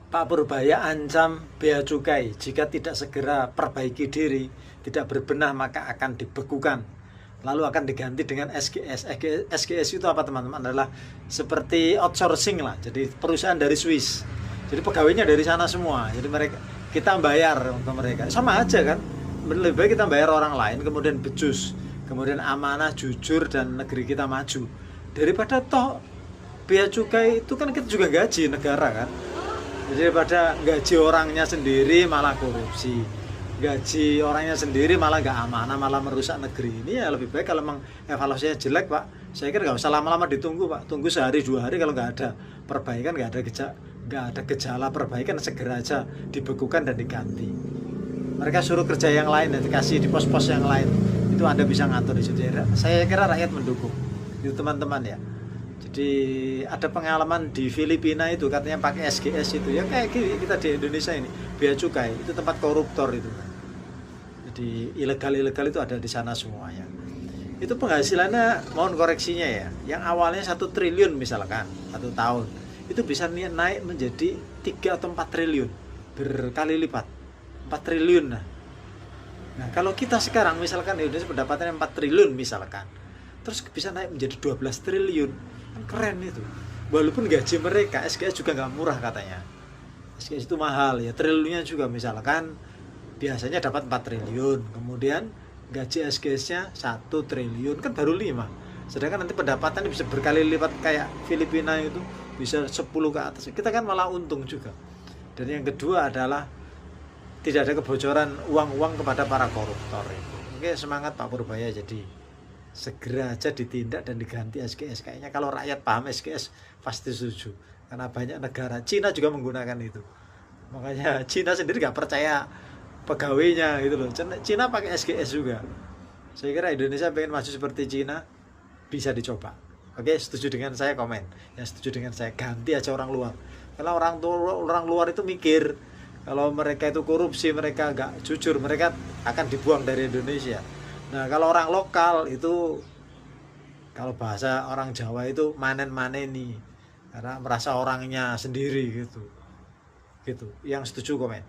Pak Purbaya ancam bea cukai jika tidak segera perbaiki diri, tidak berbenah maka akan dibekukan. Lalu akan diganti dengan SGS. SGS itu apa teman-teman? Adalah seperti outsourcing lah. Jadi perusahaan dari Swiss. Jadi pegawainya dari sana semua. Jadi mereka kita bayar untuk mereka. Sama aja kan? Lebih baik kita bayar orang lain kemudian becus, kemudian amanah, jujur dan negeri kita maju. Daripada toh bea cukai itu kan kita juga gaji negara kan. Jadi daripada gaji orangnya sendiri malah korupsi, gaji orangnya sendiri malah nggak amanah, malah merusak negeri ini, ya lebih baik kalau memang evaluasinya jelek Pak, saya kira nggak usah lama-lama ditunggu Pak, tunggu sehari 2 hari, kalau nggak ada perbaikan, nggak ada gejala perbaikan, segera aja dibekukan dan diganti. Mereka suruh kerja yang lain dan dikasih di pos-pos yang lain, itu Anda bisa ngatur di situ. Saya kira rakyat mendukung itu teman-teman ya. Jadi ada pengalaman di Filipina itu katanya pakai SGS itu ya, kayak kita di Indonesia ini bea cukai itu tempat koruptor itu. Jadi ilegal itu ada di sana semuanya. Itu penghasilannya mohon koreksinya ya, yang awalnya 1 triliun misalkan 1 tahun itu bisa naik menjadi 3 atau 4 triliun, berkali lipat 4 triliun. Nah kalau kita sekarang misalkan Indonesia pendapatannya 4 triliun misalkan, terus bisa naik menjadi 12 triliun, kan keren itu. Walaupun gaji mereka SGS juga nggak murah katanya, SGS itu mahal ya, triliunnya juga misalkan biasanya dapat 4 triliun, kemudian gaji SGS-nya 1 triliun, kan baru 5, sedangkan nanti pendapatan bisa berkali lipat kayak Filipina itu bisa 10 ke atas, kita kan malah untung juga. Dan yang kedua adalah tidak ada kebocoran uang-uang kepada para koruptor itu. Oke, semangat Pak Purbaya, jadi segera aja ditindak dan diganti SGS. Kayaknya kalau rakyat paham SGS pasti setuju, karena banyak negara, Cina juga menggunakan itu. Makanya Cina sendiri nggak percaya pegawainya gitu loh, Cina pakai SGS juga. Saya kira Indonesia pengen maju seperti Cina, bisa dicoba. Oke, setuju dengan saya komen, yang setuju dengan saya ganti aja orang luar. Karena orang luar itu mikir kalau mereka itu korupsi, mereka nggak jujur, mereka akan dibuang dari Indonesia. Nah kalau orang lokal itu, kalau bahasa orang Jawa itu manen-maneni, karena merasa orangnya sendiri gitu. Yang setuju komen.